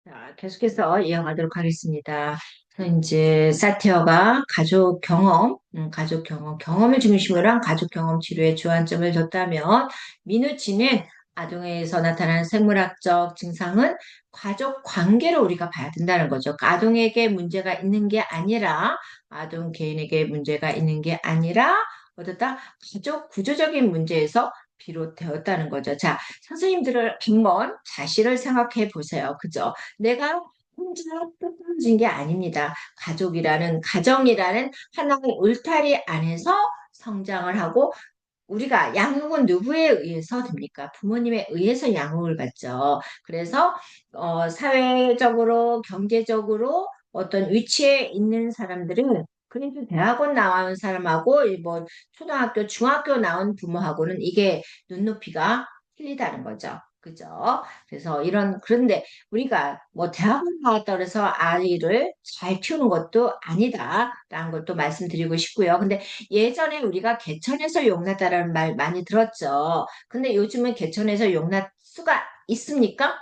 자, 계속해서 이어가도록 하겠습니다. 그래서 이제 사티어가 가족 경험을 중심으로 한 가족 경험 치료에 주안점을 뒀다면, 미누치는 아동에서 나타나는 생물학적 증상은 가족 관계로 우리가 봐야 된다는 거죠. 그러니까 아동에게 문제가 있는 게 아니라, 아동 개인에게 문제가 있는 게 아니라, 어떻다? 가족 구조적인 문제에서 비롯되었다는 거죠. 자, 선생님들을 한번 자신을 생각해 보세요. 그죠? 내가 혼자 똑부러진 게 아닙니다. 가정이라는 하나의 울타리 안에서 성장을 하고, 우리가 양육은 누구에 의해서 됩니까? 부모님에 의해서 양육을 받죠. 그래서 사회적으로, 경제적으로 어떤 위치에 있는 사람들은, 그래도 대학원 나온 사람하고 뭐 초등학교, 중학교 나온 부모하고는 이게 눈높이가 틀리다는 거죠. 그죠? 그래서 그런데 우리가 뭐 대학원 나왔다 그래서 아이를 잘 키우는 것도 아니다라는 것도 말씀드리고 싶고요. 근데 예전에 우리가 개천에서 용났다라는 말 많이 들었죠. 근데 요즘은 개천에서 용날 수가 있습니까?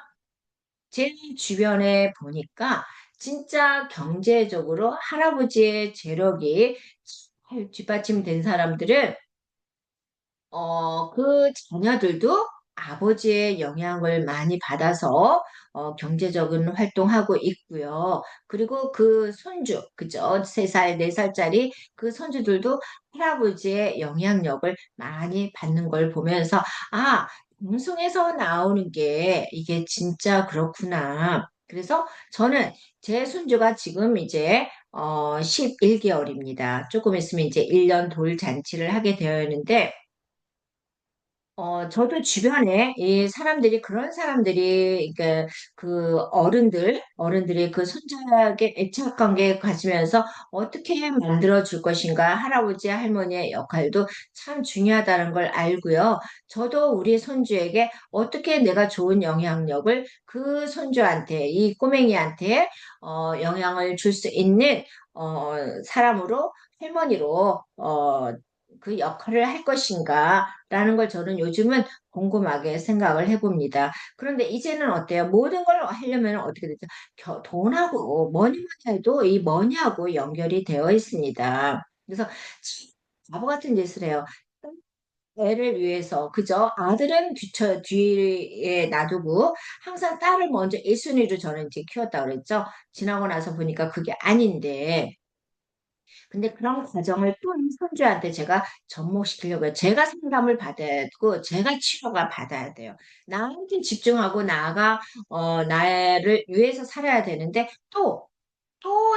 제 주변에 보니까 진짜 경제적으로 할아버지의 재력이 잘 뒷받침된 사람들은 그 자녀들도 아버지의 영향을 많이 받아서 경제적인 활동하고 있고요. 그리고 그 손주, 그죠? 3살, 4살짜리 그 손주들도 할아버지의 영향력을 많이 받는 걸 보면서, 아, 방송에서 나오는 게 이게 진짜 그렇구나. 그래서 저는 제 손주가 지금 이제 11개월입니다. 조금 있으면 이제 1년 돌잔치를 하게 되어 있는데, 저도 주변에 이 사람들이, 그런 사람들이, 그러니까 그 어른들이 그 손자에게 애착 관계 가지면서 어떻게 만들어 줄 것인가, 할아버지, 할머니의 역할도 참 중요하다는 걸 알고요. 저도 우리 손주에게 어떻게 내가 좋은 영향력을 그 손주한테, 이 꼬맹이한테, 영향을 줄 수 있는, 사람으로, 할머니로, 그 역할을 할 것인가, 라는 걸 저는 요즘은 궁금하게 생각을 해봅니다. 그런데 이제는 어때요? 모든 걸 하려면 어떻게 되죠? 돈하고 머니만 해도 이 머니하고 연결이 되어 있습니다. 그래서 참 바보 같은 짓을 해요. 애를 위해서, 그죠? 아들은 뒤에 놔두고 항상 딸을 먼저 1순위로 저는 이제 키웠다 그랬죠. 지나고 나서 보니까 그게 아닌데, 근데 그런 과정을 또 이 손주한테 제가 접목시키려고 해요. 제가 상담을 받아야 되고, 제가 치료가 받아야 돼요. 나한테 집중하고 나를 위해서 살아야 되는데, 또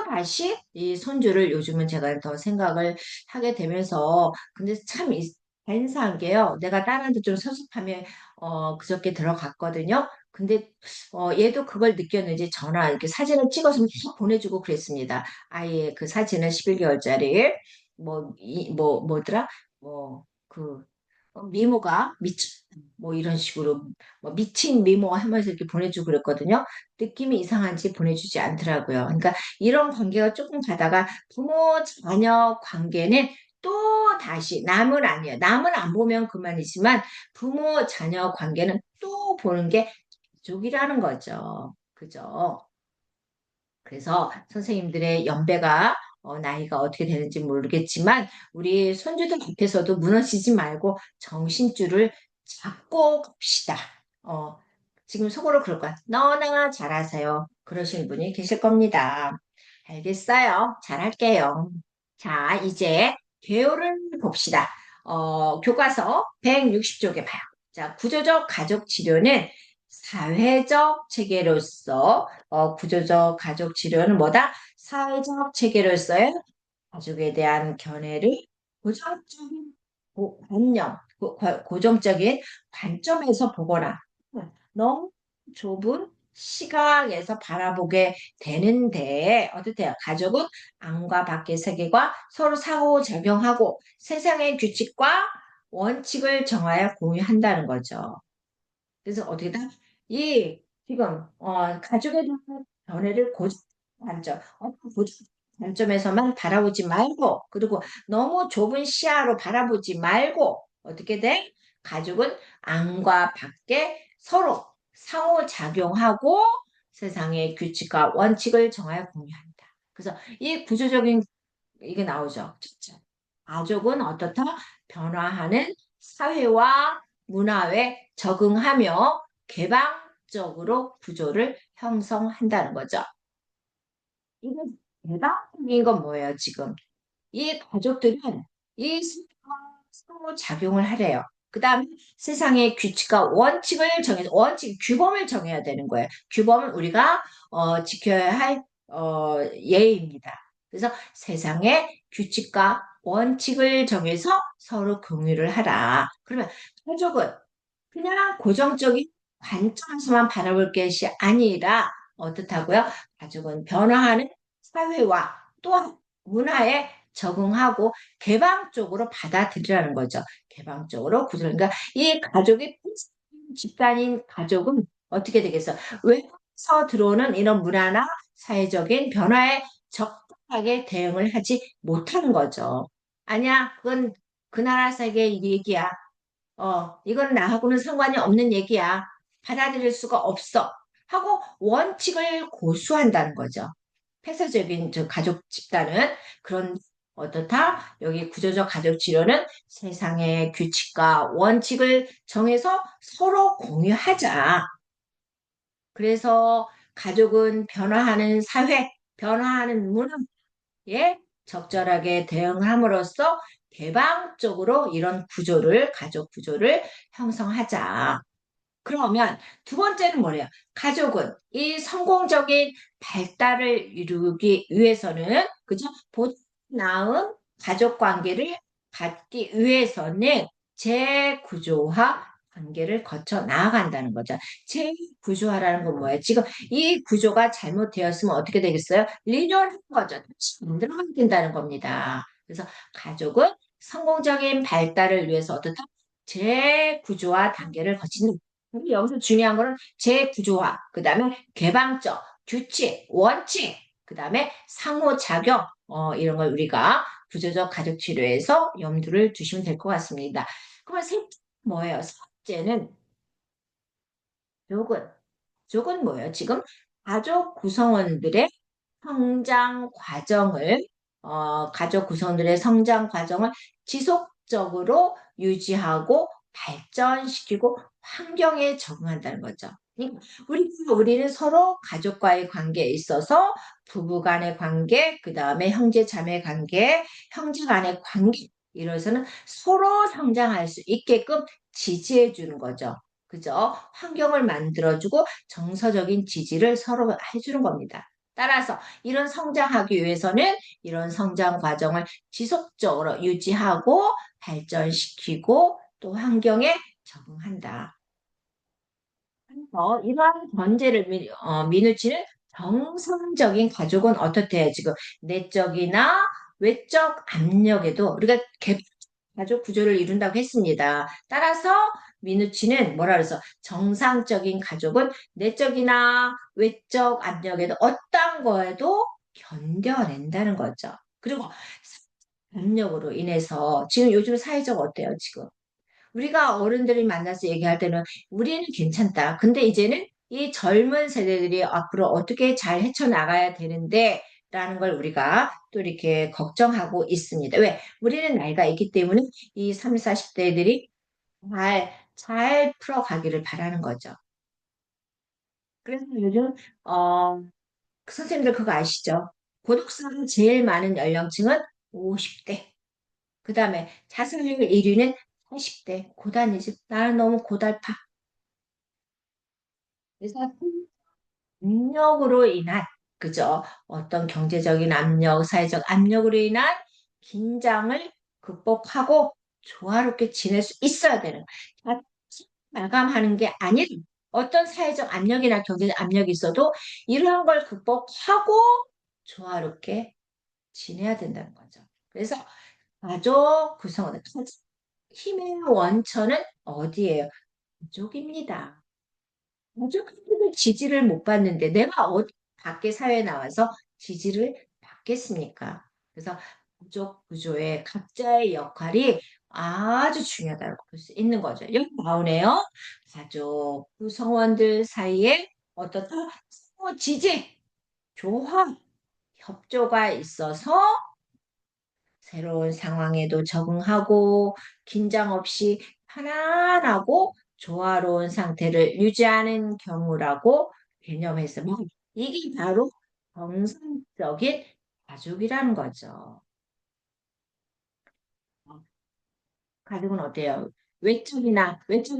다시 이 손주를 요즘은 제가 더 생각을 하게 되면서, 근데 참 간사한 게요. 내가 딸한테 좀 서sup하면, 그저께 들어갔거든요. 근데, 얘도 그걸 느꼈는지 전화, 이렇게 사진을 찍어서 막 보내주고 그랬습니다. 아이의 그 사진을 11개월짜리, 뭐더라? 뭐, 그, 미모가 뭐 이런 식으로, 뭐 미친 미모 하면서 이렇게 보내주고 그랬거든요. 느낌이 이상한지 보내주지 않더라고요. 그러니까 이런 관계가 조금 가다가 부모 자녀 관계는 또 다시, 남은 아니에요. 남은 안 보면 그만이지만 부모 자녀 관계는 또 보는 게 가족이라는 거죠. 그죠? 그래서 선생님들의 연배가, 나이가 어떻게 되는지 모르겠지만 우리 손주들 앞에서도 무너지지 말고 정신줄을 잡고 갑시다. 어, 지금 속으로 그럴 거야. 너나 잘하세요. 그러시는 분이 계실 겁니다. 알겠어요. 잘할게요. 자, 이제 개요를 봅시다. 교과서 160쪽에 봐요. 자, 구조적 가족 치료는 사회적 체계로서, 구조적 가족 치료는 뭐다? 사회적 체계로서의 가족에 대한 견해를 고정적인 고정적인 관점에서 보거나, 너무 좁은 시각에서 바라보게 되는데, 어떠세요? 가족은 안과 밖의 세계가 서로 상호작용하고 세상의 규칙과 원칙을 정하여 공유한다는 거죠. 그래서 어떻게다 이 지금 가족에 대한 견해를 고정 관점, 고정 관점에서만 바라보지 말고, 그리고 너무 좁은 시야로 바라보지 말고, 어떻게 돼? 가족은 안과 밖에 서로 상호작용하고 세상의 규칙과 원칙을 정하여 공유한다. 그래서 이 구조적인 이게 나오죠. 진짜. 가족은 어떻다? 변화하는 사회와 문화에 적응하며 개방적으로 구조를 형성한다는 거죠. 이게 개방적인 건 뭐예요, 지금? 이 가족들은 이 서로 작용을 하래요. 그 다음에 세상의 규칙과 원칙을 정해서, 규범을 정해야 되는 거예요. 규범은 우리가 지켜야 할 예입니다. 그래서 세상의 규칙과 원칙을 정해서 서로 공유를 하라. 그러면 가족은 그냥 고정적인 관점에서만 바라볼 것이 아니라 어떻다고요? 가족은 변화하는 사회와 또한 문화에 적응하고 개방적으로 받아들이라는 거죠. 개방적으로 구조. 그러니까 이 가족이 집단인 가족은 어떻게 되겠어? 외부에서 들어오는 이런 문화나 사회적인 변화에 적극하게 대응을 하지 못하는 거죠. 아니야, 그건 그 나라 세계 얘기야. 이건 나하고는 상관이 없는 얘기야. 받아들일 수가 없어. 하고 원칙을 고수한다는 거죠. 폐쇄적인 저 가족 집단은 그런 어떻다? 여기 구조적 가족 치료는 세상의 규칙과 원칙을 정해서 서로 공유하자. 그래서 가족은 변화하는 사회, 변화하는 문화에 적절하게 대응함으로써 개방적으로 이런 구조를, 가족 구조를 형성하자. 그러면 두 번째는 뭐래요? 가족은 이 성공적인 발달을 이루기 위해서는, 그죠? 보다 나은 가족 관계를 갖기 위해서는 재구조화 관계를 거쳐 나아간다는 거죠. 재구조화라는 건 뭐예요? 지금 이 구조가 잘못되었으면 어떻게 되겠어요? 리뉴얼하는 거죠. 다시 만들어가야 된다는 겁니다. 그래서 가족은 성공적인 발달을 위해서 어떻다? 재구조화 단계를 거친다. 근데 여기서 중요한 거는 재구조화, 그 다음에 개방적, 규칙, 원칙, 그 다음에 상호작용, 이런 걸 우리가 구조적 가족 치료에서 염두를 두시면 될 것 같습니다. 그러면 셋째 뭐예요? 셋째는 가족은, 가족은 뭐예요? 지금 가족 구성원들의 성장 과정을, 가족 구성들의 성장 과정을 지속적으로 유지하고 발전시키고 환경에 적응한다는 거죠. 그러니까 우리는 서로 가족과의 관계에 있어서 부부 간의 관계, 그 다음에 형제 자매 관계, 형제 간의 관계, 이래서는 서로 성장할 수 있게끔 지지해 주는 거죠. 그죠? 환경을 만들어주고 정서적인 지지를 서로 해주는 겁니다. 따라서 이런 성장하기 위해서는 이런 성장 과정을 지속적으로 유지하고 발전시키고 또 환경에 적응한다. 그래서 이러한 전제를 미누치는 정상적인 가족은 어떻대요? 지금 내적이나 외적 압력에도 우리가 가족 구조를 이룬다고 했습니다. 따라서 미누치는 뭐라 그래서 정상적인 가족은 내적이나 외적 압력에도 어떤 거에도 견뎌낸다는 거죠. 그리고 압력으로 인해서 지금 요즘 사회적 어때요, 지금? 우리가 어른들이 만나서 얘기할 때는 우리는 괜찮다. 근데 이제는 이 젊은 세대들이 앞으로 어떻게 잘 헤쳐나가야 되는데 라는 걸 우리가 또 이렇게 걱정하고 있습니다. 왜? 우리는 나이가 있기 때문에 이 30, 40대들이 잘 풀어가기를 바라는 거죠. 그래서 요즘, 그 선생님들 그거 아시죠? 고독사가 제일 많은 연령층은 50대. 그 다음에 자살률 1위는 40대. 고단이지. 나는 너무 고달파. 그래서 압력으로 인한, 그죠? 어떤 경제적인 압력, 사회적 압력으로 인한 긴장을 극복하고 조화롭게 지낼 수 있어야 되는 거예요. 마감하는 게 아니라 어떤 사회적 압력이나 경제적 압력이 있어도 이러한 걸 극복하고 조화롭게 지내야 된다는 거죠. 그래서 가족 구성원, 힘의 원천은 어디예요? 가족입니다. 가족한테도 지지를 못 받는데 내가 밖에 사회에 나와서 지지를 받겠습니까? 그래서 가족 구조의 각자의 역할이 아주 중요하다고 볼 수 있는 거죠. 여기 나오네요. 가족 구성원들 사이에 어떻다? 지지, 조화, 협조가 있어서 새로운 상황에도 적응하고 긴장 없이 편안하고 조화로운 상태를 유지하는 경우라고 개념했으면 이게 바로 정상적인 가족이라는 거죠. 가족은 어때요? 외적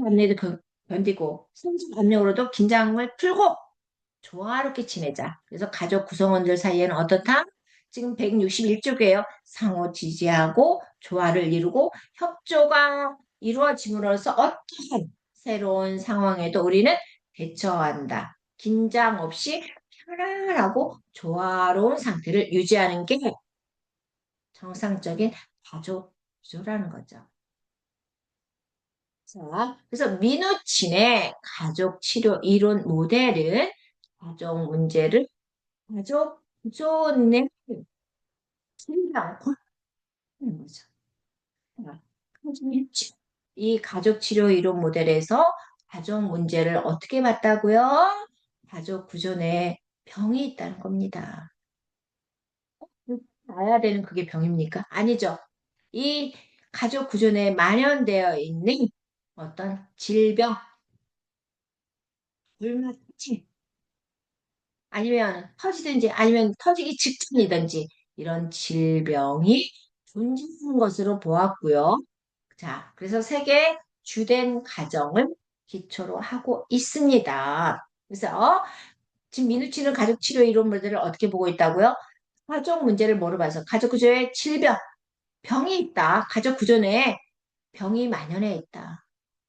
압력도 견디고 성적 압력으로도 긴장을 풀고 조화롭게 지내자. 그래서 가족 구성원들 사이에는 어떻다? 지금 161쪽이에요. 상호 지지하고 조화를 이루고 협조가 이루어짐으로써 어떠한 새로운 상황에도 우리는 대처한다. 긴장 없이 편안하고 조화로운 상태를 유지하는 게 정상적인 가족 구조라는 거죠. 자, 그래서 민우친의 가족 치료 이론 모델은 가족 문제를 가족 구조는 틀리지 않고 하는 거죠. 자, 이 가족 치료 이론 모델에서 가족 문제를 어떻게 봤다고요? 가족 구조 내에 병이 있다는 겁니다. 나야 되는 그게 병입니까? 아니죠. 이 가족 구조 내에 만연되어 있는 어떤 질병, 불면증, 아니면 터지든지 아니면 터지기 직전이든지 이런 질병이 존재하는 것으로 보았고요. 자, 그래서 세계 주된 가정을 기초로 하고 있습니다. 그래서 지금 민우치는 가족 치료 이론 모델을 어떻게 보고 있다고요? 가족 문제를 뭐로 봐서 가족 구조에 질병, 병이 있다. 가족 구조 내에 병이 만연해 있다.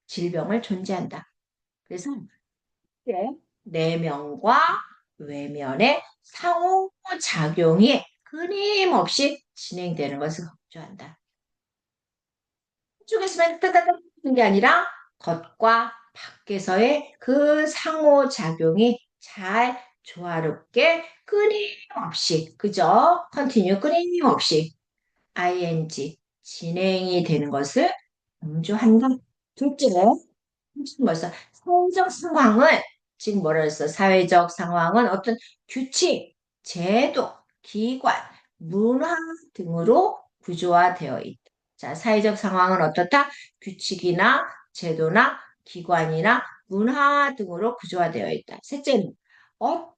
질병을 존재한다. 그래서 내면과 외면의 상호작용이 끊임없이 진행되는 것을 강조한다. 한쪽에서만 따다닥 하는 게 아니라 겉과 밖에서의 그 상호작용이 잘 조화롭게 끊임없이 그죠? 컨티뉴 끊임없이 ing 진행이 되는 것을 강조한다. 둘째, 벌써 사회적 상황은 지금 뭐라 했어? 사회적 상황은 어떤 규칙, 제도, 기관, 문화 등으로 구조화되어 있다. 자, 사회적 상황은 어떻다? 규칙이나 제도나 기관이나 문화 등으로 구조화되어 있다. 셋째는 어,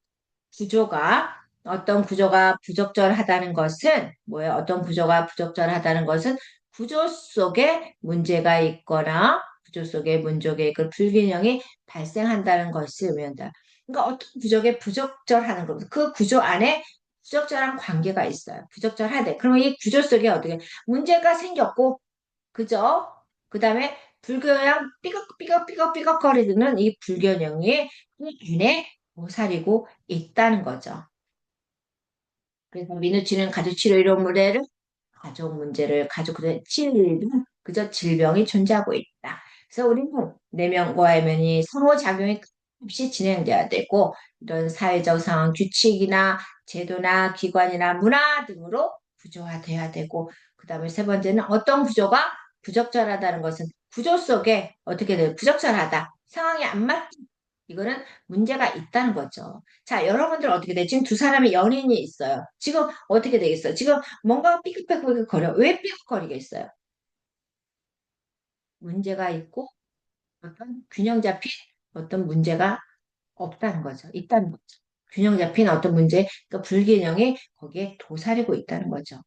어떤 구조가 부적절하다는 것은 뭐예요? 어떤 구조가 부적절하다는 것은 구조 속에 문제가 있거나 구조 속에 문족의 그 불균형이 발생한다는 것을 의미한다. 그러니까 어떤 구조에 부적절하는 겁니다. 그 구조 안에 부적절한 관계가 있어요. 부적절하대. 그러면 이 구조 속에 어떻게 문제가 생겼고, 그죠? 그 다음에 불균형 삐걱삐걱삐걱삐걱거리는 이 불균형이 그 안에 고사리고 있다는 거죠. 그래서 민우치는 가족치료 이론 모델을 가족 문제를 가족들의 치료는 그저 질병이 존재하고 있다. 그래서 우리는 내면과 외면이 상호작용이 없이 진행돼야 되고 이런 사회적 상황 규칙이나 제도나 기관이나 문화 등으로 구조화돼야 되고 그다음에 세 번째는 어떤 구조가 부적절하다는 것은 구조 속에 어떻게 돼요? 부적절하다. 상황이 안 맞다. 이거는 문제가 있다는 거죠. 자, 여러분들 어떻게 돼? 지금 두 사람의 연인이 있어요. 지금 어떻게 되겠어요? 지금 뭔가 삐걱삐걱 거려. 왜 삐걱거리겠어요? 문제가 있고 어떤 균형 잡힌 어떤 문제가 없다는 거죠. 있다는 거죠. 균형 잡힌 어떤 문제, 그러니까 불균형이 거기에 도사리고 있다는 거죠.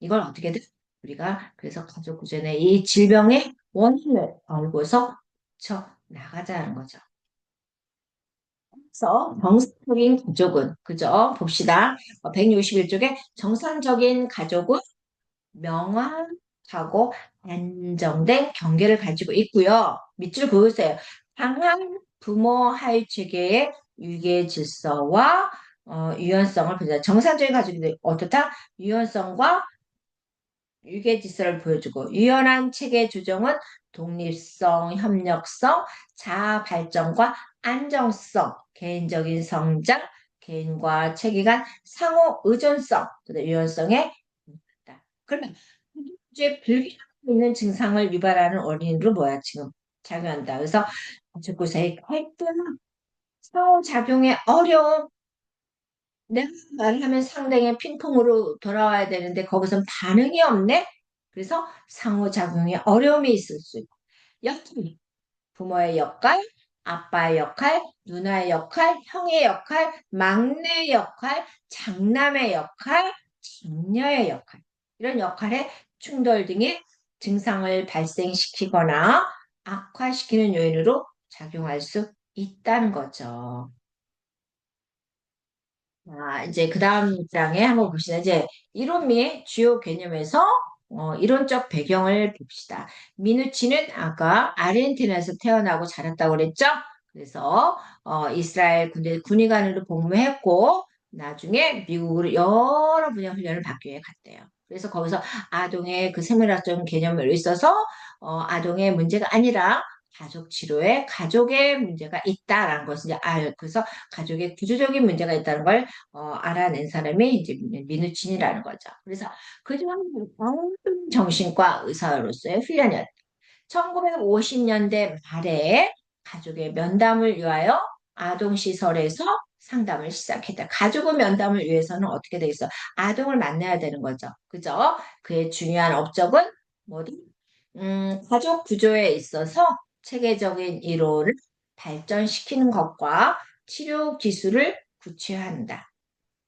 이걸 어떻게든 우리가 그래서 가족 구조의 이 질병의 원인을 알고서 쳐 나가자는 거죠. 그래서 정상적인 가족은 그죠? 봅시다. 161쪽에 정상적인 가족은 명확하고 안정된 경계를 가지고 있고요. 밑줄 그으세요. 강한 부모 하위 체계의 유계 질서와 유연성을 보자. 정상적인 가족이 어떻다? 유연성과 유계 질서를 보여주고 유연한 체계 조정은 독립성, 협력성, 자아 발전과 안정성, 개인적인 성장, 개인과 체계 간 상호 의존성, 그다음 유연성에 있다. 그러면 이제 불균형 있는 증상을 유발하는 원인으로 뭐야 지금 작용한다. 그래서 가족 구조의 갈등, 상호작용의 어려움. 내가 말을 하면 상대의 핑퐁으로 돌아와야 되는데 거기선 반응이 없네? 그래서 상호작용의 어려움이 있을 수 있고. 역할, 부모의 역할, 아빠의 역할, 누나의 역할, 형의 역할, 막내의 역할, 장남의 역할, 장녀의 역할. 이런 역할의 충돌 등의 증상을 발생시키거나 악화시키는 요인으로 작용할 수 있다는 거죠. 이제 그 다음 장에 한번 봅시다. 이제 이론미의 주요 개념에서 이론적 배경을 봅시다. 미누치는 아까 아르헨티나에서 태어나고 자랐다고 그랬죠? 그래서 이스라엘 군대 군의관으로 복무했고 나중에 미국으로 여러 분야 훈련을 받기 위해 갔대요. 그래서 거기서 아동의 그 생물학적 개념을 있어서 아동의 문제가 아니라 가족 치료에 가족의 문제가 있다라는 것을 이제 그래서 가족의 구조적인 문제가 있다는 걸 알아낸 사람이 이제 민우친이라는 거죠. 그래서 그동안 모든 정신과 의사로서의 훈련이었다. 1950년대 말에 가족의 면담을 위하여 아동시설에서 상담을 시작했다. 가족의 면담을 위해서는 어떻게 돼 있어? 아동을 만나야 되는 거죠. 그죠? 그의 중요한 업적은 뭐든 가족 구조에 있어서 체계적인 이론을 발전시키는 것과 치료 기술을 구체화한다.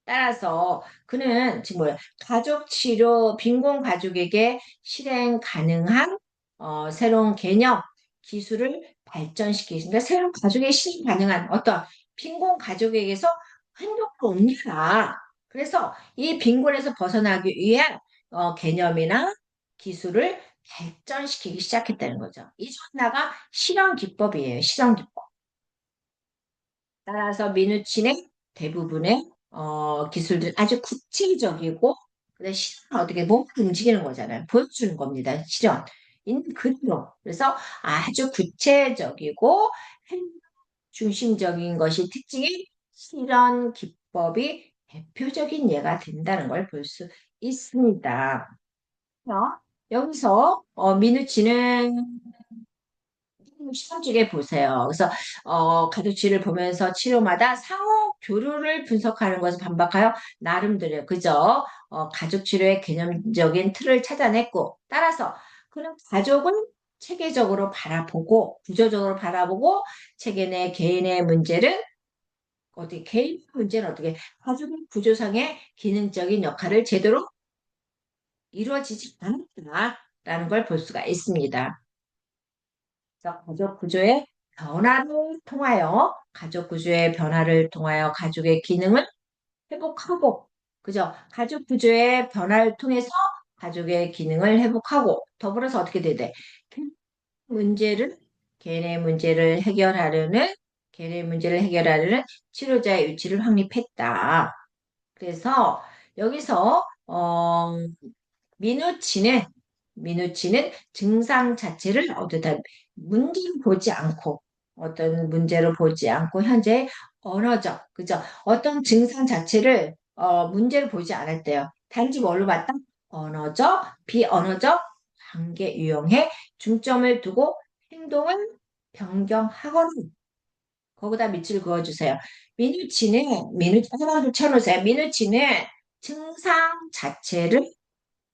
따라서 그는 지금 뭐야? 가족 치료, 빈곤 가족에게 실행 가능한 새로운 개념, 기술을 발전시키겠습니다. 새로운 가족에 실행 가능한 어떤 빈곤 가족에게서 행동을 옮겨라. 그래서 이 빈곤에서 벗어나기 위한 개념이나 기술을 발전시키기 시작했다는 거죠. 이 전다가 실현 기법이에요. 실현 기법. 따라서 미누치는 대부분의 기술들 아주 구체적이고 그다음에 실현 어떻게 몸을 움직이는 거잖아요. 보여주는 겁니다. 실현. 있는 그대로. 그래서 아주 구체적이고 행동 중심적인 것이 특징인 실현 기법이 대표적인 예가 된다는 걸 볼 수 있습니다. 여기서 미누치는 시험지게 보세요. 그래서 가족치를 보면서 치료마다 상호 교류를 분석하는 것을 반박하여 나름대로 그죠? 가족 치료의 개념적인 틀을 찾아냈고 따라서 그런 가족을 체계적으로 바라보고 구조적으로 바라보고 체계 내 개인의 문제를 어떻게 개인 문제는 어떻게 가족의 구조상의 기능적인 역할을 제대로 이루어지지 않았다라는 걸 볼 수가 있습니다. 그래서 가족 구조의 변화를 통하여 가족의 기능을 회복하고, 그죠? 가족 구조의 변화를 통해서 가족의 기능을 회복하고, 더불어서 어떻게 돼야 돼? 문제를, 개인의 문제를 해결하려는, 개인의 문제를 해결하려는 치료자의 위치를 확립했다. 그래서 여기서, 민우치는 민우치는 증상 자체를 어떤 문제를 보지 않고 어떤 문제를 보지 않고 현재 언어적 그죠? 어떤 증상 자체를 문제를 보지 않았대요. 단지 뭘로 봤다? 언어적, 비언어적 관계 유형에 중점을 두고 행동을 변경하거나 거기다 밑줄 그어주세요. 하나를 쳐놓으세요. 민우치는 증상 자체를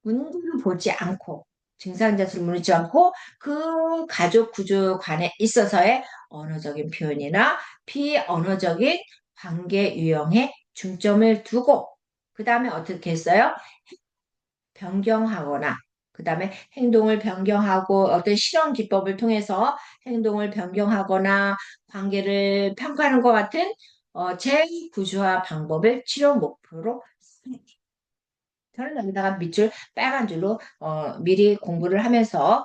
문제를 보지 않고 증상 자체를 무너지 않고 그 가족 구조 관에 있어서의 언어적인 표현이나 비언어적인 관계 유형에 중점을 두고 그 다음에 어떻게 했어요? 변경하거나 그 다음에 행동을 변경하고 어떤 실험 기법을 통해서 행동을 변경하거나 관계를 평가하는 것 같은 재구조화 방법을 치료 목표로 저는 여기다가 밑줄 빨간 줄로 미리 공부를 하면서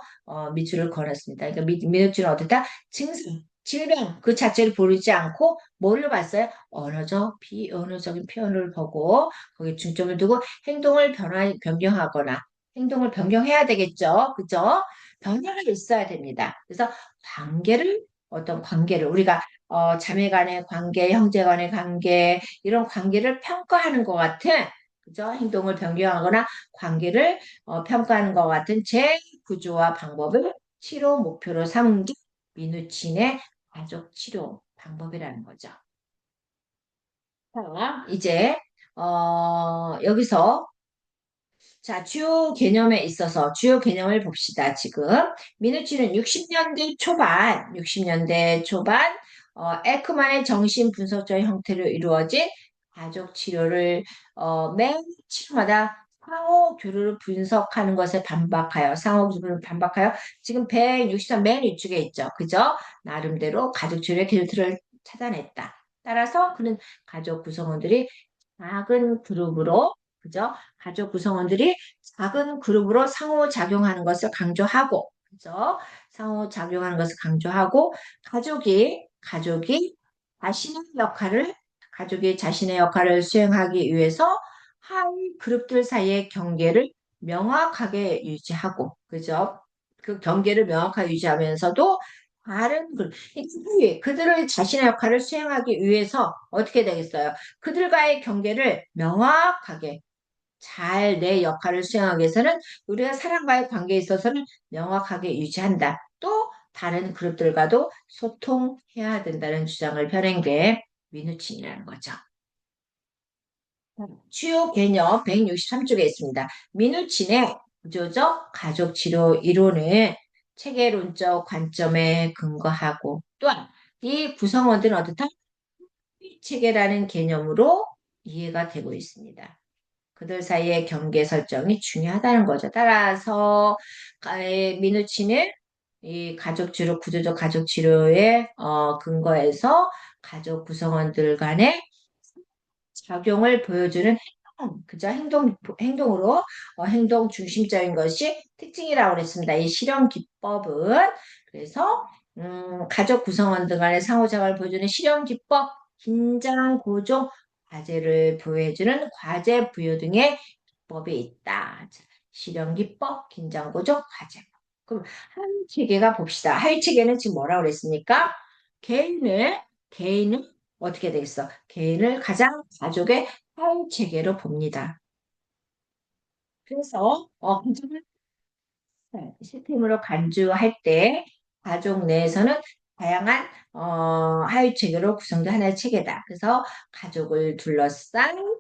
밑줄을 걸었습니다. 그러니까 민우줄은 어떻다? 증상, 질병 그 자체를 보지 않고 뭐를 봤어요? 언어적, 비언어적인 표현을 보고 거기에 중점을 두고 변경하거나 행동을 변경해야 되겠죠. 그죠? 변화가 있어야 됩니다. 그래서 어떤 관계를 우리가 자매 간의 관계, 형제 간의 관계 이런 관계를 평가하는 것 같은 그죠? 행동을 변경하거나 관계를 평가하는 것 같은 재구조화 방법을 치료 목표로 삼은 게 미누친의 가족 치료 방법이라는 거죠. 자, 이제 여기서 자, 주요 개념에 있어서 주요 개념을 봅시다. 지금 미누치는 60년대 초반 에크만의 정신 분석적 형태로 이루어진 가족 치료를 매 치료마다 상호 교류를 분석하는 것을 반박하여 상호 교류를 반박하여 지금 163 맨 위쪽에 있죠. 그죠? 나름대로 가족 치료의 길들을 찾아냈다. 따라서 그는 가족 구성원들이 작은 그룹으로 그죠? 가족 구성원들이 작은 그룹으로 상호작용하는 것을 강조하고, 그죠? 상호작용하는 것을 강조하고, 가족이 자신의 역할을, 가족이 자신의 역할을 수행하기 위해서 하위 그룹들 사이의 경계를 명확하게 유지하고, 그죠? 그 경계를 명확하게 유지하면서도 다른 그룹, 그들의 자신의 역할을 수행하기 위해서 어떻게 되겠어요? 그들과의 경계를 명확하게 잘 내 역할을 수행하기 위해서는 우리가 사람과의 관계에 있어서는 명확하게 유지한다. 또 다른 그룹들과도 소통해야 된다는 주장을 펴낸 게 민우친이라는 거죠. 주요 개념 163쪽에 있습니다. 민우친의 구조적 가족 치료 이론은 체계론적 관점에 근거하고 또한 이 구성원들은 어떻다? 체계라는 개념으로 이해가 되고 있습니다. 그들 사이의 경계 설정이 중요하다는 거죠. 따라서 미누치는 이 가족 치료, 구조적 가족 치료의 근거에서 가족 구성원들 간의 작용을 보여주는 그죠? 행동으로 행동 중심적인 것이 특징이라고 그랬습니다. 이 실현 기법은 그래서 가족 구성원들 간의 상호작용을 보여주는 실현 기법, 긴장 고조, 과제를 보여주는 과제 부여 등의 기법이 있다. 자, 실현 기법, 긴장 고조, 과제. 그럼 한 체계가 봅시다. 한 체계는 지금 뭐라고 그랬습니까? 개인을 어떻게 되겠어? 개인을 가장 가족의 사회 체계로 봅니다. 그래서 가족을 시스템으로 간주할 때 가족 내에서는 다양한 하위 체계로 구성된 하나의 체계다. 그래서 가족을 둘러싼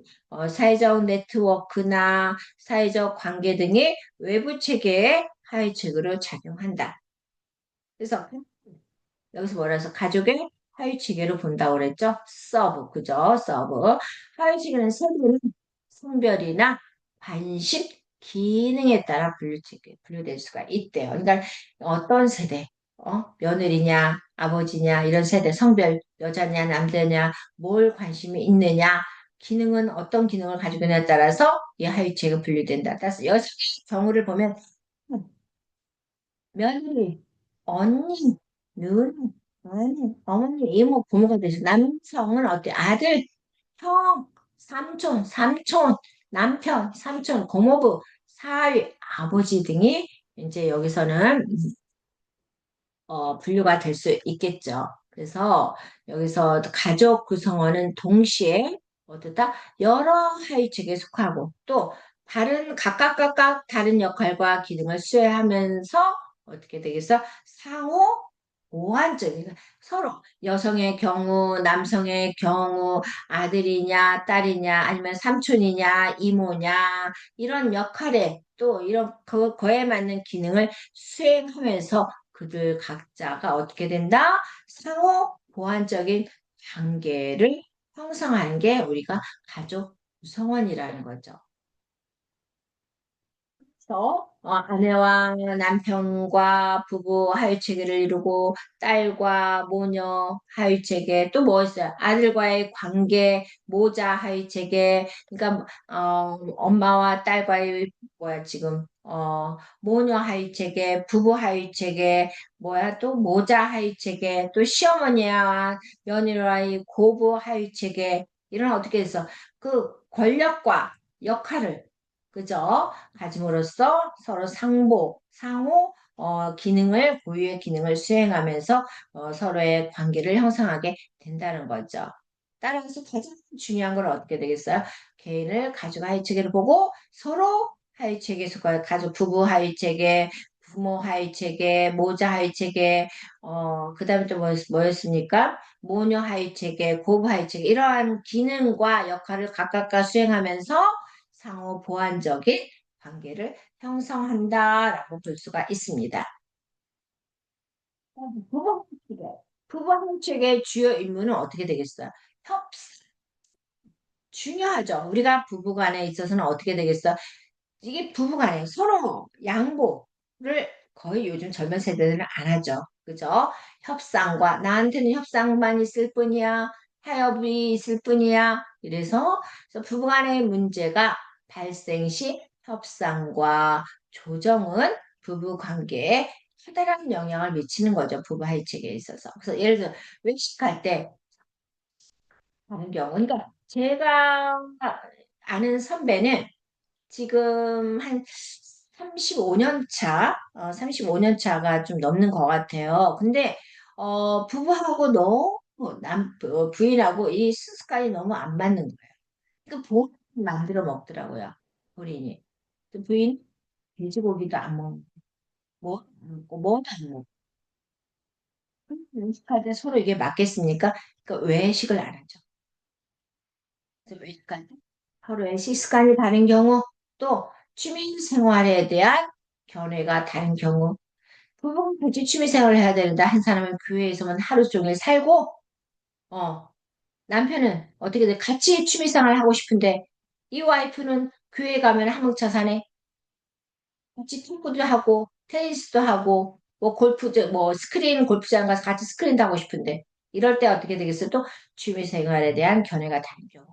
사회적 네트워크나 사회적 관계 등의 외부 체계의 하위 체계로 작용한다. 그래서 여기서 뭐라 해서 가족의 하위치계로 본다고 그랬죠? 서브, 그죠? 서브. 하위치계는 세부는 성별이나 관심, 기능에 따라 분류될 수가 있대요. 그러니까 어떤 세대, 며느리냐, 아버지냐, 이런 세대, 성별, 여자냐, 남자냐, 뭘 관심이 있느냐, 기능은 어떤 기능을 가지고 있느냐에 따라서 이 하위치계가 분류된다. 따라서 여성 경우를 보면 며느리, 언니, 누나, 어머니, 이모, 부모가 되죠. 남성은 어때? 아들, 형, 삼촌, 남편, 삼촌, 고모부, 사위, 아버지 등이 이제 여기서는 분류가 될 수 있겠죠. 그래서 여기서 가족 구성원은 동시에 어떻다? 여러 하위직에 속하고 또 각각 다른 역할과 기능을 수행하면서 어떻게 되겠어? 상호 보완적인 서로 여성의 경우, 남성의 경우, 아들이냐, 딸이냐, 아니면 삼촌이냐, 이모냐, 이런 역할에 또 이런 그거에 맞는 기능을 수행하면서 그들 각자가 어떻게 된다? 상호 보완적인 관계를 형성하는 게 우리가 가족 구성원이라는 거죠. 그래서 아내와 남편과 부부 하유체계를 이루고 딸과 모녀 하유체계 또 뭐 있어요? 아들과의 관계 모자 하유체계 그러니까 엄마와 딸과의 뭐야 지금 모녀 하유체계 부부 하유체계 뭐야 또 모자 하유체계 또 시어머니와 며느리와의 고부 하유체계 이런 어떻게 해서 그 권력과 역할을 그죠? 가짐으로써 서로 상호, 고유의 기능을 수행하면서 서로의 관계를 형성하게 된다는 거죠. 따라서 가장 중요한 건 어떻게 되겠어요? 개인을 가족 하위체계를 보고 서로 하위체계 속한 가족 부부 하위체계, 부모 하위 체계, 모자 하위 체계, 그다음에 또 뭐였습니까? 모녀 하위 체계, 고부 하위 체계 이러한 기능과 역할을 각각가 수행하면서 상호 보완적인 관계를 형성한다라고 볼 수가 있습니다. 부부 하위 체계, 부부 하위 체계의 주요 임무는 어떻게 되겠어요? 협상 중요하죠. 우리가 부부 간에 있어서는 어떻게 되겠어? 이게 부부간에 서로 양보를 거의 요즘 젊은 세대들은 안 하죠. 그죠? 협상과 나한테는 협상만 있을 뿐이야. 타협이 있을 뿐이야. 그래서 부부간의 문제가 발생 시 협상과 조정은 부부 관계에 커다란 영향을 미치는 거죠. 부부 하이체계에 있어서. 그래서 예를 들어 외식할 때 다른 경우, 그러니까 제가 아는 선배는 지금 한 35년 차, 35년 차가 좀 넘는 것 같아요. 근데, 부부하고 너무, 부인하고 이 습관이 너무 안 맞는 거예요. 그 본인 만들어 먹더라고요. 본인이. 그 부인, 돼지고기도 안 먹고, 뭐도 안 먹고. 외식할 때 서로 이게 맞겠습니까? 그러니까 외식을 안 하죠. 그래서 외식할 때 서로의 식습관이 다른 경우, 또 취미 생활에 대한 견해가 다른 경우, 부부가 같이 취미 생활을 해야 되는데 한 사람은 교회에서만 하루 종일 살고, 어, 남편은 어떻게 돼? 같이 취미 생활을 하고 싶은데 이 와이프는 교회 가면 한묵차 사네. 같이 탁구도 하고 테니스도 하고 뭐 뭐 스크린 골프장 가서 같이 스크린도 하고 싶은데 이럴 때 어떻게 되겠어? 또 취미 생활에 대한 견해가 다른 경우.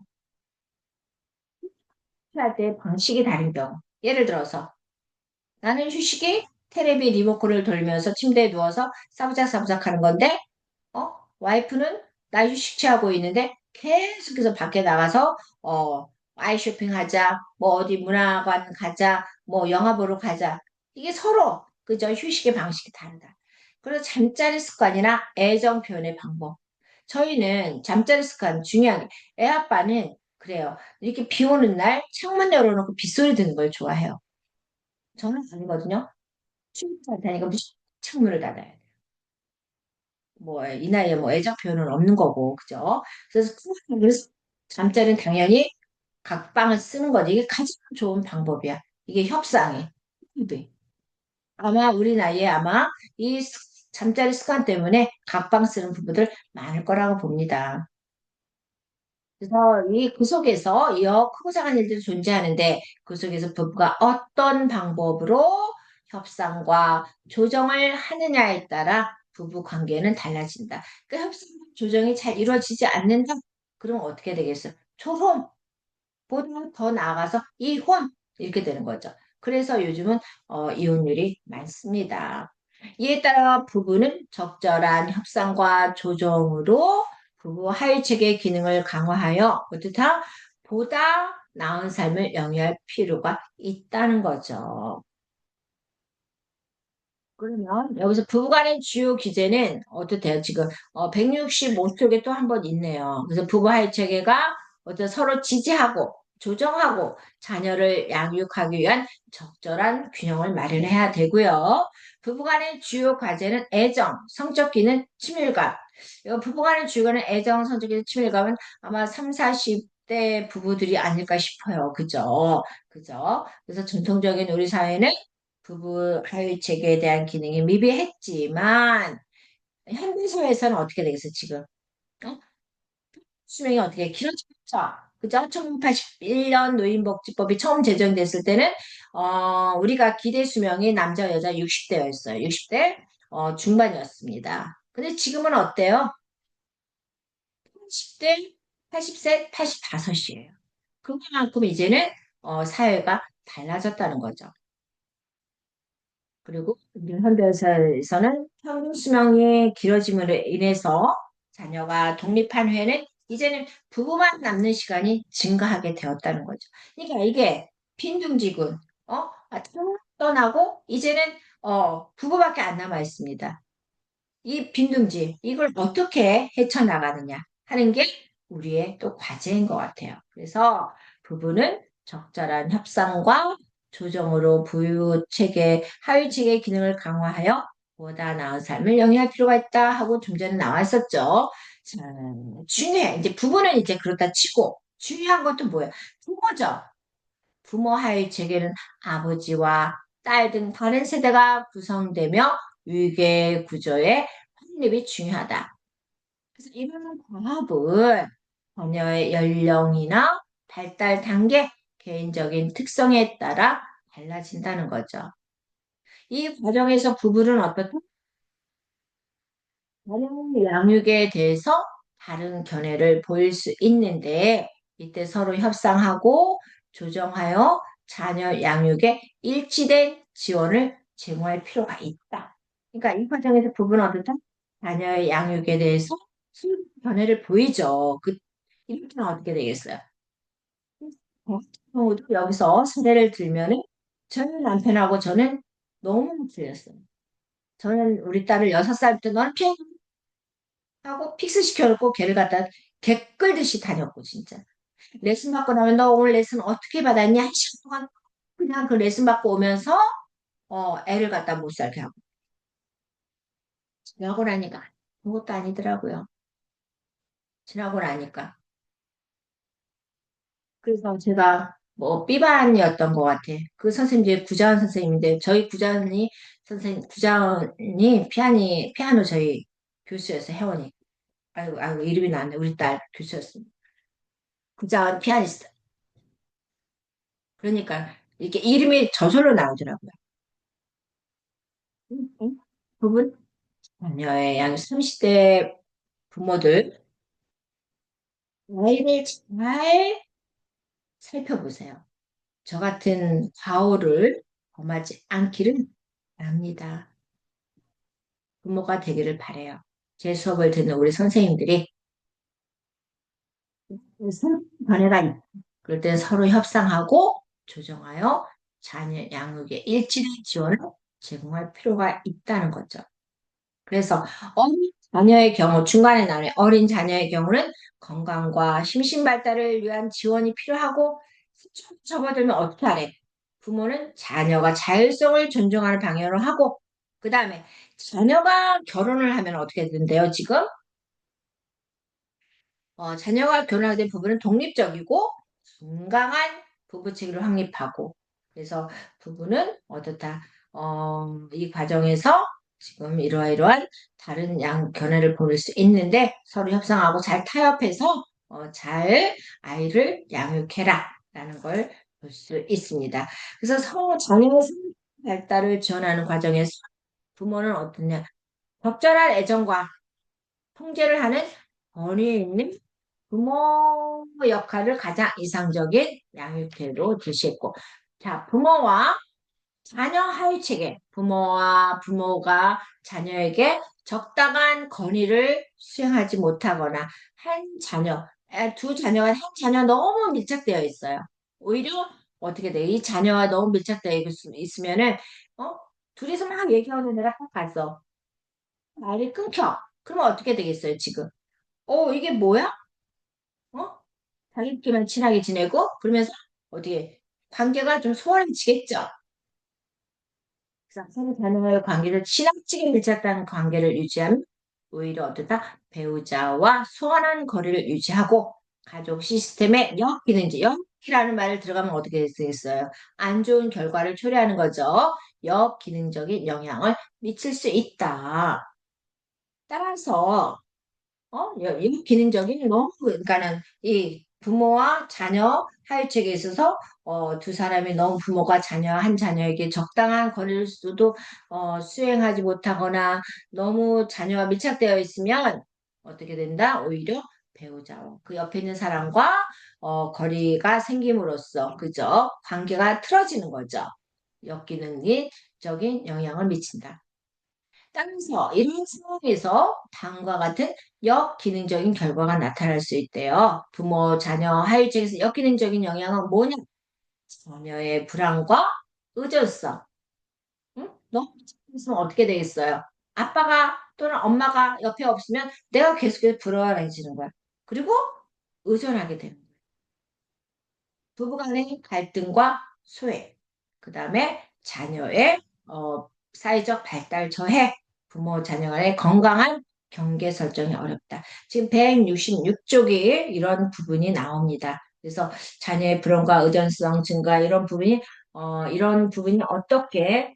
할 때 방식이 다른 경우. 예를 들어서 나는 휴식이 테레비 리모컨을 돌면서 침대에 누워서 사부작사부작 하는 건데, 와이프는 나 휴식 취하고 있는데 계속해서 밖에 나가서, 아이 쇼핑 하자, 뭐 어디 문화관 가자, 뭐 영화 보러 가자. 이게 서로, 그죠? 휴식의 방식이 다르다. 그리고 잠자리 습관이나 애정 표현의 방법. 저희는 잠자리 습관 중요한 게, 애 아빠는 그래요. 이렇게 비 오는 날 창문 열어놓고 빗소리 듣는 걸 좋아해요. 저는 아니거든요. 춤잘 타니까 무조건 창문을 닫아야 돼. 뭐, 이 나이에 뭐 애정 표현은 없는 거고, 그죠? 그래서 잠자리는 당연히 각방을 쓰는 거지. 이게 가장 좋은 방법이야. 이게 협상이. 네. 아마 우리 나이에 아마 이 잠자리 습관 때문에 각방 쓰는 부부들 많을 거라고 봅니다. 그래서 그 속에서 크고 작은 일들이 존재하는데 그 속에서 부부가 어떤 방법으로 협상과 조정을 하느냐에 따라 부부 관계는 달라진다. 그 협상 조정이 잘 이루어지지 않는다. 그럼 어떻게 되겠어? 초혼보다 더 나아가서 이혼 이렇게 되는 거죠. 그래서 요즘은 이혼율이 많습니다. 이에 따라 부부는 적절한 협상과 조정으로 부부 하유책의 기능을 강화하여 어떻다? 보다 나은 삶을 영위할 필요가 있다는 거죠. 그러면 여기서 부부간의 주요 규제는 어떻대요? 지금 165쪽에 또 한 번 있네요. 그래서 부부 하유 체계가 서로 지지하고 조정하고 자녀를 양육하기 위한 적절한 균형을 마련해야 되고요. 부부간의 주요 과제는 애정, 성적 기능, 친밀감. 이거 부부간의 주요 과제는 애정, 성적 기능, 친밀감은 아마 3, 40대 부부들이 아닐까 싶어요. 그죠? 그죠? 그래서 전통적인 우리 사회는 부부 가위 체계에 대한 기능이 미비했지만 현대사회에서는 어떻게 되겠어 지금? 어? 수명이 어떻게 길어졌죠? 그죠? 1981년 노인복지법이 처음 제정됐을 때는 우리가 기대 수명이 남자 여자 60대였어요. 60대 중반이었습니다. 근데 지금은 어때요? 80대, 80세, 85이에요. 그만큼 이제는 사회가 달라졌다는 거죠. 그리고 우리 현대사에서는 평균 수명이 길어짐으로 인해서 자녀가 독립한 후에는 이제는 부부만 남는 시간이 증가하게 되었다는 거죠. 그러니까 이게 빈둥지군, 떠나고 이제는 부부밖에 안 남아 있습니다. 이 빈둥지, 이걸 어떻게 헤쳐나가느냐 하는 게 우리의 또 과제인 것 같아요. 그래서 부부는 적절한 협상과 조정으로 부유 체계, 하위 체계 기능을 강화하여 보다 나은 삶을 영위할 필요가 있다 하고 좀 전에 나와 있었죠. 자, 중요해. 이제 부부는 이제 그렇다 치고 중요한 것도 뭐예요? 부모죠. 부모 하위 체계는 아버지와 딸 등 다른 세대가 구성되며 위계 구조의 확립이 중요하다. 그래서 이런 과학은 자녀의 연령이나 발달 단계, 개인적인 특성에 따라 달라진다는 거죠. 이 과정에서 부부는 어떻게 자녀 양육에 대해서 다른 견해를 보일 수 있는데 이때 서로 협상하고 조정하여 자녀 양육에 일치된 지원을 제공할 필요가 있다. 그러니까 이 과정에서 부부는 어떻다? 자녀의 양육에 대해서 서로 견해를 보이죠. 이렇게는 어떻게 되겠어요? 경우도 여기서 사례를 들면은 저희 남편하고 저는 너무 틀렸어요. 저는 우리 딸을 6살부터 너는 피아노 하고 픽스 시켜놓고 걔를 갖다 개끌듯이 다녔고 진짜. 레슨 받고 나면 너 오늘 레슨 어떻게 받았니? 1시간 동안 그냥 그 레슨 받고 오면서 애를 갖다 못 살게 하고. 지나고 나니까 그것도 아니더라고요. 지나고 나니까. 그래서 제가 뭐 B반이었던 것 같아. 그 선생님이 구자원 선생님인데 저희 구자원이 선생님 구자원이 피아노 저희 교수였어요. 회원이. 아이고 아이고 이름이 나왔네. 우리 딸 교수였습니다. 구자원 피아니스트. 그러니까 이렇게 이름이 저절로 나오더라고요. 응? 부분 자녀의 양 30대 부모들 아이를 잘 살펴보세요. 저 같은 과오를 범하지 않기를 바랍니다. 부모가 되기를 바래요. 제 수업을 듣는 우리 선생님들이 서로 변해가 있다. 그럴 땐 서로 협상하고 조정하여 자녀 양육에 일치된 지원을 제공할 필요가 있다는 거죠. 그래서 어린 자녀의 경우, 중간에 나오는 어린 자녀의 경우는 건강과 심신 발달을 위한 지원이 필요하고 접어들면 어떻게 하래? 부모는 자녀가 자율성을 존중하는 방향으로 하고 그 다음에 자녀가 결혼을 하면 어떻게 된대요, 지금? 자녀가 결혼하게 된 부부는 독립적이고 건강한 부부 체계를 확립하고 그래서 부부는 어떻다 이 과정에서 지금 이러이러한 다른 양 견해를 보일 수 있는데 서로 협상하고 잘 타협해서 잘 아이를 양육해라 라는 걸 볼 수 있습니다. 그래서 서로 자녀의 발달을 지원하는 과정에서 부모는 어떠냐 적절한 애정과 통제를 하는 권위에 있는 부모 역할을 가장 이상적인 양육태로 제시했고, 자, 부모와 자녀 하위 체계, 부모와 부모가 자녀에게 적당한 권위를 수행하지 못하거나 두 자녀가 한 자녀 너무 밀착되어 있어요. 오히려 어떻게 돼? 이 자녀와 너무 밀착되어 있으면은 어? 둘이서 막 얘기하는 애가 딱 갔어. 말이 끊겨. 그러면 어떻게 되겠어요, 지금? 이게 뭐야? 어? 자기끼리만 친하게 지내고 그러면서 어떻게 관계가 좀 소원해지겠죠. 그래서 서로 자녀와의 관계를 지나치게 밀착된 관계를 유지하면 오히려 어떠다 배우자와 소원한 거리를 유지하고 가족 시스템의 역기능지 역이라는 말을 들어가면 어떻게 되겠어요? 안 좋은 결과를 초래하는 거죠. 역기능적인 영향을 미칠 수 있다. 따라서 이 기능적인 너무 그러니까는 이 부모와 자녀 하유책에 있어서 두 사람이 너무 부모가 한 자녀에게 적당한 권리를 수행하지 못하거나 너무 자녀와 밀착되어 있으면 어떻게 된다? 오히려 배우자와 그 옆에 있는 사람과 거리가 생김으로써 그죠? 관계가 틀어지는 거죠. 역기능적인 영향을 미친다. 따라서 이런 상황에서 다음과 같은 역기능적인 결과가 나타날 수 있대요. 부모, 자녀, 하유책에서 역기능적인 영향은 뭐냐? 자녀의 불안과 의존성. 응? 너무 있으면 어떻게 되겠어요? 아빠가 또는 엄마가 옆에 없으면 내가 계속해서 불안해지는 거야. 그리고 의존하게 되는 거야. 부부간의 갈등과 소외. 그 다음에 자녀의 사회적 발달 저해, 부모 자녀 간의 건강한 경계 설정이 어렵다. 지금 166쪽에 이런 부분이 나옵니다. 그래서 자녀의 불안과 의존성 증가 이런 부분이 어떻게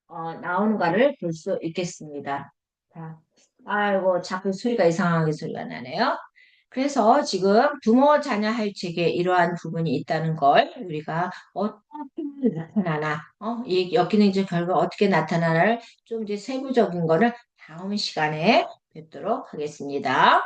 나오는가를 볼 수 있겠습니다. 자, 아이고, 자꾸 소리가 이상하게 소리가 나네요. 그래서 지금 부모 자녀 할책에 이러한 부분이 있다는 걸 우리가 어떻게 나타나나, 이 역기능적 결과 어떻게 나타나나를 좀 이제 세부적인 거를 다음 시간에 뵙도록 하겠습니다.